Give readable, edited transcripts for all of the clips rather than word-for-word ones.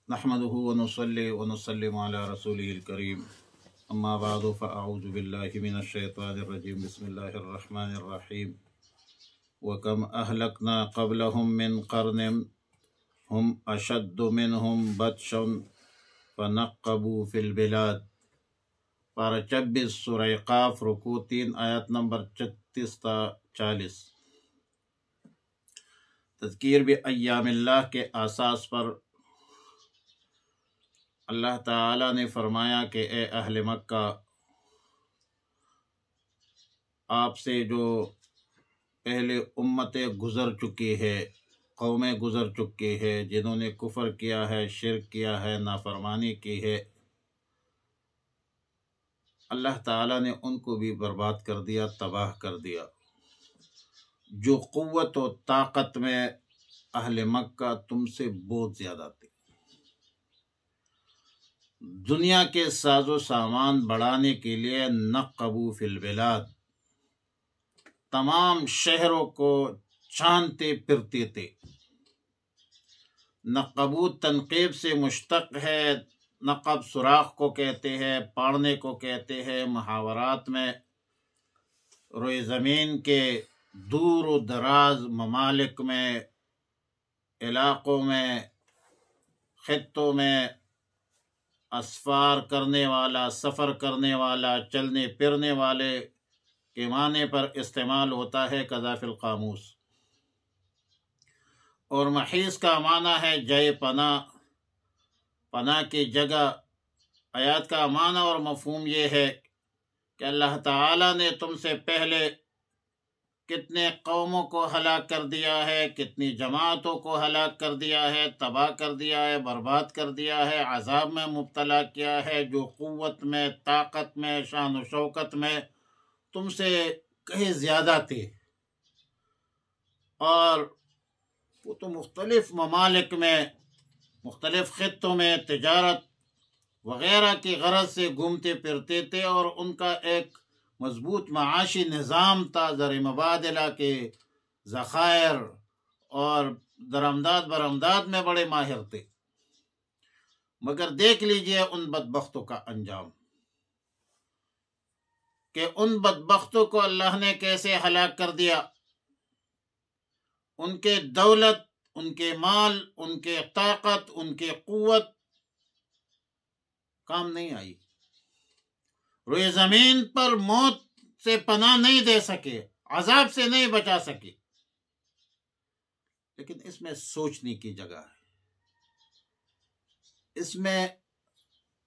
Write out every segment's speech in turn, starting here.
نحمده ونصلي ونسلم على رسوله الكريم اما بعد فاعوذ بالله من الشيطان الرجيم بسم الله الرحمن الرحيم وكم اهلكنا قبلهم من قرن هم اشد منهم بطشا فنقبوا في البلاد۔ پارہ 26 سورہ قاف، رکوع 3 آیت نمبر 36 تا 40۔ تذکیر بایام اللہ کے اساس پر اللہ تعالی نے فرمایا کہ اے اہل مکہ، آپ سے جو پہلے امتیں گزر چکی ہے، قومیں گزر چکی ہے، جنہوں نے کفر کیا ہے، شرک کیا ہے، نافرمانی کی ہے، اللہ تعالی نے ان کو بھی برباد کر دیا، تباہ کر دیا۔ جو قوت و طاقت میں اہل مکہ تم سے بہت زیادہ تھی، دنیا کے ساز و سامان بڑھانے کے لیے نقبوا فی البلاد، تمام شہروں کو چھانتے پھرتے تھے۔ نقبو تنقیب سے مشتق ہے، نقب سوراخ کو کہتے ہیں، پاڑنے کو کہتے ہیں۔ محاورات میں روئے زمین کے دور و دراز ممالک میں، علاقوں میں، خطوں میں اسفار کرنے والا، سفر کرنے والا، چلنے پھرنے والے کے معنی پر استعمال ہوتا ہے قذا فی القاموس۔ اور محیص کا معنی ہے جائے پناہ، پناہ کی جگہ۔ آیات کا معنی اور مفہوم یہ ہے کہ اللہ تعالی نے تم سے پہلے کتنے قوموں کو ہلاک کر دیا ہے، کتنی جماعتوں کو ہلاک کر دیا ہے، تباہ کر دیا ہے، برباد کر دیا ہے، عذاب میں مبتلا کیا ہے، جو قوت میں، طاقت میں، شان و شوکت میں تم سے کہیں زیادہ تھے، اور وہ تو مختلف ممالک میں، مختلف خطوں میں تجارت وغیرہ کی غرض سے گھومتے پھرتے تھے، اور ان کا ایک مضبوط معاشی نظام تھا، زر مبادلہ کے ذخائر اور درآمدات برآمدات میں بڑے ماہر تھے۔ مگر دیکھ لیجئے ان بدبختوں کا انجام، کہ ان بدبختوں کو اللہ نے کیسے ہلاک کر دیا۔ ان کے دولت، ان کے مال، ان کے طاقت، ان کے قوت کام نہیں آئی، روئے زمین پر موت سے پناہ نہیں دے سکے، عذاب سے نہیں بچا سکے۔ لیکن اس میں سوچنے کی جگہ ہے، اس میں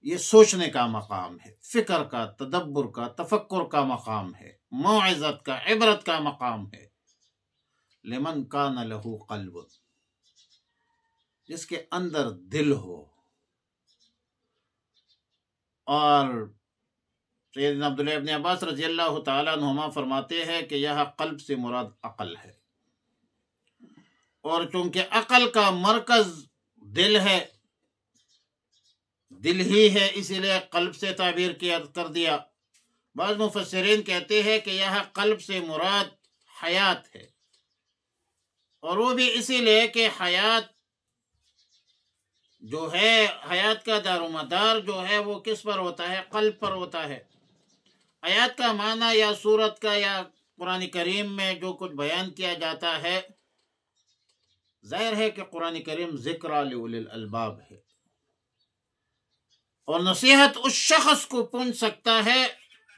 یہ سوچنے کا مقام ہے، فکر کا، تدبر کا، تفکر کا مقام ہے، موعظت کا، عبرت کا مقام ہے۔ لمن کان لہ قلب، جس کے اندر دل ہو۔ اور سیدنا عبداللہ ابن عباس رضی اللہ تعالیٰ عنہما فرماتے ہیں کہ یہاں قلب سے مراد عقل ہے، اور چونکہ عقل کا مرکز دل ہے، دل ہی ہے، اسی لیے قلب سے تعبیر کر دیا۔ بعض مفسرین کہتے ہیں کہ یہاں قلب سے مراد حیات ہے، اور وہ بھی اسی لیے کہ حیات جو ہے، حیات کا دار و مدار جو ہے وہ کس پر ہوتا ہے؟ قلب پر ہوتا ہے۔ آیات کا معنی یا سورت کا یا قرآن کریم میں جو کچھ بیان کیا جاتا ہے، ظاہر ہے کہ قرآن کریم ذکر لأولی الالباب ہے، اور نصیحت اس شخص کو پہنچ سکتا ہے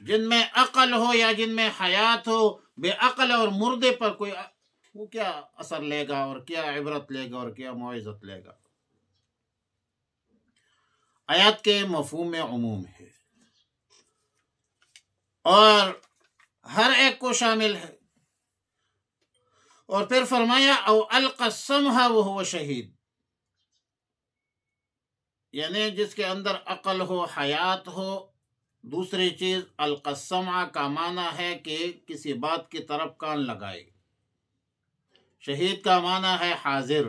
جن میں عقل ہو یا جن میں حیات ہو۔ بے عقل اور مردے پر کوئی وہ کیا اثر لے گا، اور کیا عبرت لے گا، اور کیا موعظت لے گا۔ آیات کے مفہوم میں عموم ہے، اور ہر ایک کو شامل ہے۔ اور پھر فرمایا او القى السمع وهو شہید، یعنی جس کے اندر عقل ہو، حیات ہو۔ دوسری چیز القى السمع کا معنی ہے کہ کسی بات کی طرف کان لگائے، شہید کا معنی ہے حاضر۔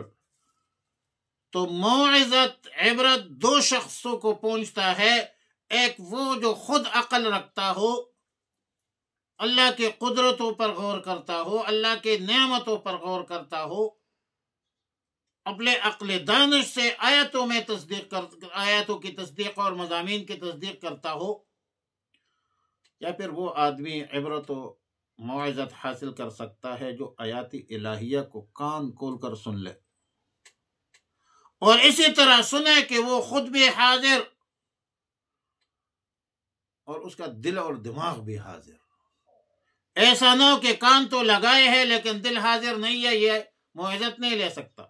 تو موعظت، عبرت دو شخصوں کو پہنچتا ہے، ایک وہ جو خود عقل رکھتا ہو، اللہ کی قدرتوں پر غور کرتا ہو، اللہ کی نعمتوں پر غور کرتا ہو، اپنے عقل دانش سے آیاتوں کی تصدیق اور مضامین کی تصدیق کرتا ہو، یا پھر وہ آدمی عبرت و موعظت حاصل کر سکتا ہے جو آیات الہیہ کو کان کھول کر سن لے، اور اسی طرح سنے کہ وہ خود بھی حاضر اور اس کا دل اور دماغ بھی حاضر۔ ایسا نہ ہو کہ کان تو لگائے ہے لیکن دل حاضر نہیں ہے، یہ موعظت نہیں لے سکتا۔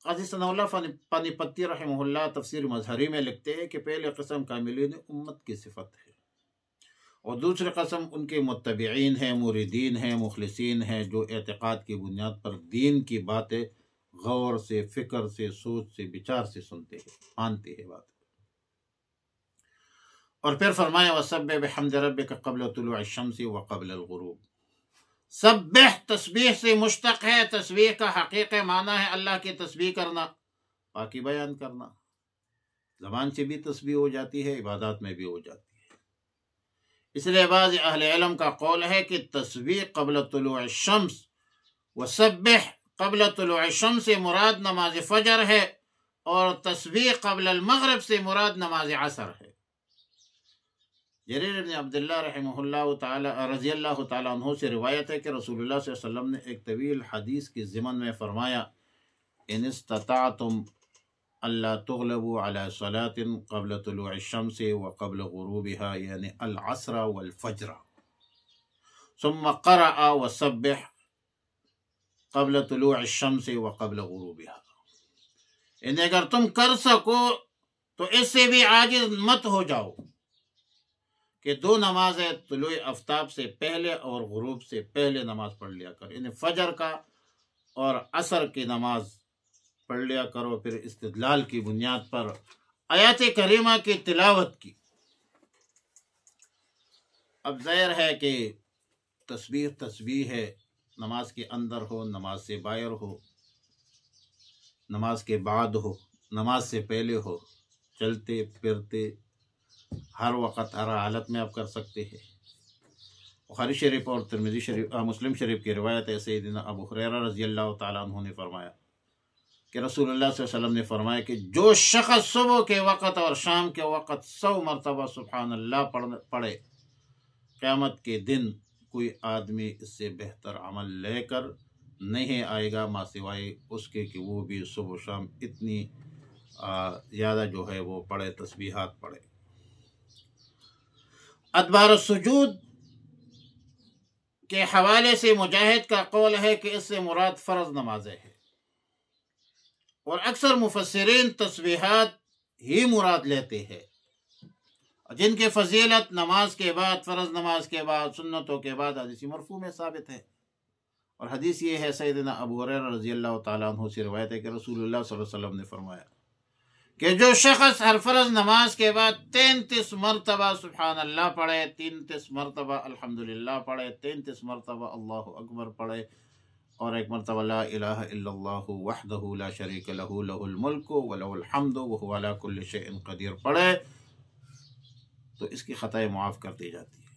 قاضی ثناء اللہ پانی پتی رحمہ اللہ تفسیر مظہری میں لکھتے ہیں کہ پہلے قسم کاملین امت کی صفت ہے، اور دوسری قسم ان کے متبعین ہیں، مریدین ہیں، مخلصین ہیں، جو اعتقاد کی بنیاد پر دین کی باتیں غور سے، فکر سے، سوچ سے، بچار سے سنتے ہیں، مانتے ہیں بات۔ اور پھر فرمایا وَسَبِّحْ بِحَمْدِ رَبِّكَ قَبْلَ طُلُوعِ الشَّمْسِ وَقَبْلَ الْغُرُوبِ۔ سبح تسبیح سے مشتق ہے، تسبیح کا حقیقی معنی ہے اللہ کی تسبیح کرنا، پاکی بیان کرنا۔ زبان سے بھی تسبیح ہو جاتی ہے، عبادات میں بھی ہو جاتی ہے۔ اس لیے بعض اہل علم کا قول ہے کہ تسبیح قبل طلوع الشمس وسبح قبل طلوع الشمس سے مراد نماز فجر ہے، اور تسبیح قبل المغرب سے مراد نماز عصر ہے۔ جریر بن عبداللہ رحمہ اللہ تعالی رضی اللہ تعالیٰ عنہ سے روایت ہے کہ رسول اللہ صلی اللہ علیہ وسلم نے ایک طویل حدیث کے ضمن میں فرمایا ان استطعتم الا تغلبوا على صلاة قبل طلوع الشمس وقبل غروبها یعنی العصر والفجر ثم قرأ وسبح قبل طلوع الشمس وقبل غروبها، یعنی اگر تم کر سکو تو اس سے بھی عاجز مت ہو جاؤ کہ دو نمازیں طلوع آفتاب سے پہلے اور غروب سے پہلے نماز پڑھ لیا کرو، یعنی فجر کا اور عصر کی نماز پڑھ لیا کرو، پھر استدلال کی بنیاد پر آیات کریمہ کی تلاوت کی۔ اب ظاہر ہے کہ تسبیح ہے، نماز کے اندر ہو، نماز سے باہر ہو، نماز کے بعد ہو، نماز سے پہلے ہو، چلتے پھرتے ہر وقت ہر حالت میں آپ کر سکتے ہیں۔ بخاری شریف اور ترمذی شریف مسلم شریف کی روایت ہے، سیدنا ابو ہریرہ رضی اللہ تعالیٰ عنہ نے فرمایا کہ رسول اللہ صلی اللہ علیہ وسلم نے فرمایا کہ جو شخص صبح کے وقت اور شام کے وقت 100 مرتبہ سبحان اللہ پڑھے، قیامت کے دن کوئی آدمی اس سے بہتر عمل لے کر نہیں آئے گا ماں سوائے اس کے کہ وہ بھی صبح و شام اتنی زیادہ جو ہے وہ پڑھے، تسبیحات پڑھے۔ ادبار السجود کے حوالے سے مجاہد کا قول ہے کہ اس سے مراد فرض نمازیں ہے، اور اکثر مفسرین تسبیحات ہی مراد لیتے ہیں، جن کی فضیلت نماز کے بعد، فرض نماز کے بعد، سنتوں کے بعد حدیث مرفوع میں ثابت ہے۔ اور حدیث یہ ہے، سیدنا ابو ہریرہ رضی اللہ تعالیٰ عنہ سے روایت ہے کہ رسول اللہ صلی اللہ علیہ وسلم نے فرمایا کہ جو شخص ہر فرض نماز کے بعد 33 مرتبہ سبحان اللہ پڑھے، 33 مرتبہ الحمدللہ پڑھے، 33 مرتبہ اللہ اکبر پڑھے، اور ایک مرتبہ لا الہ الا اللہ وحدہ لا شریک لہ لہ الملک ولہ الحمد وہو علی کل شیء قدیر پڑھے تو اس کی خطائیں معاف کر دی جاتی ہے،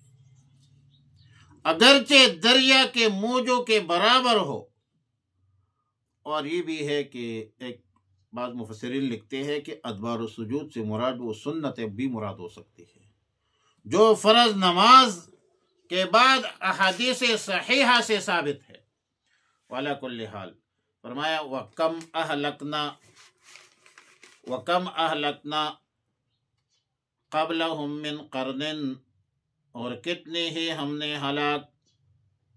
اگرچہ دریا کے موجوں کے برابر ہو۔ اور یہ بھی ہے کہ ایک بعض مفسرین لکھتے ہیں کہ ادبار السجود سے مراد وہ سنت بھی مراد ہو سکتی ہے جو فرض نماز کے بعد احادیث صحیحہ سے ثابت ہے۔ وعلی کل حال فرمایا وَكَمْ أَهْلَكْنَا قَبْلَهُمْ مِنْ قَرْنٍ، اور کتنے ہی ہم نے ہلاک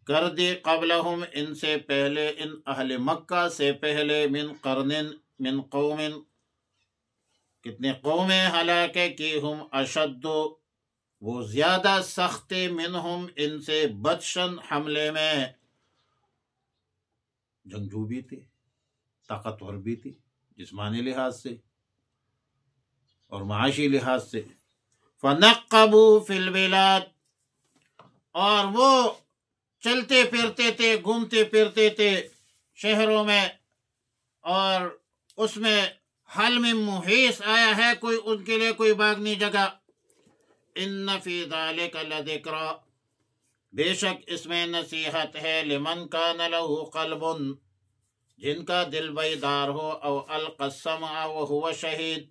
کر دی قبلہم ان سے پہلے، ان اہل مکہ سے پہلے، من قرن من قوم، کتنے قومیں ہلاک کی، ہم اشد وہ زیادہ سخت، منہم ان سے، بدشن حملے میں، جنگجو بھی تھے، طاقتور بھی تھی جسمانی لحاظ سے اور معاشی لحاظ سے۔ فَنَقَّبُوا فِي الْبِلَادِ، اور وہ چلتے پھرتے تھے، گھومتے پھرتے تھے شہروں میں، اور اس میں حل میں محیص آیا ہے کوئی ان کے لیے کوئی باغنی جگہ۔ ان فی ذلک لذکریٰ، بے شک اس میں نصیحت ہے لمن کان لہ قلب، جن کا دل بیدار ہو، او القى السمع وهو شہید،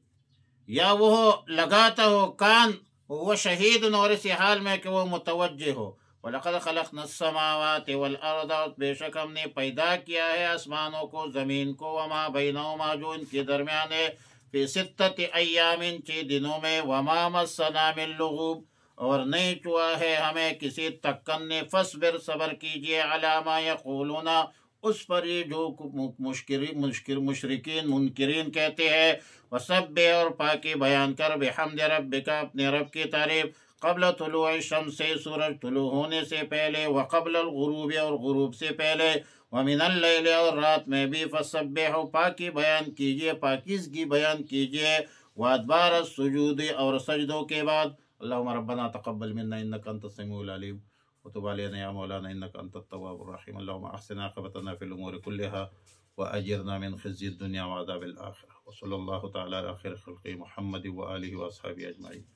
یا وہ لگاتا ہو کان وہ شہید، اور اس حال میں کہ وہ متوجہ ہو۔ وَلَقَدْ خَلَقْنَا السَّمَاوَاتِ وَالْأَرْضَ، بے شک ہم نے پیدا کیا ہے آسمانوں کو، زمین کو، وما بینہما جو ان کے درمیان ہے، فی ستۃ ایام چھ دنوں میں، وما مسنا من لغوب، اور نہیں چوا ہے ہمیں کسی تکن نے، فاصبر صبر کیجئے، علی ما یقولون اس پر یہ جو مشرکین منکرین کہتے ہیں، وسبح اور پاکی بیان کر، بحمد ربک اپنے رب کی تعریف، قبل طلوع الشمس سورج طلوع ہونے سے پہلے، وقبل الغروب اور غروب سے پہلے، ومن اللیل اور رات میں بھی، فسبح پاکی بیان کیجئے، پاکیزگی بیان کیجئے، وادبار السجود اور سجدوں کے بعد۔ اللہم ربنا تقبل منا انک انت السمیع العلیم وتب علینا یا مولانا انک انت التواب الرحیم، اللہم احسن عاقبتنا فی الامور كلها وأجرنا من خزي الدنيا وعذاب الآخرة، وصلى الله تعالى على خير خلقه محمد وآله وأصحابه أجمعين۔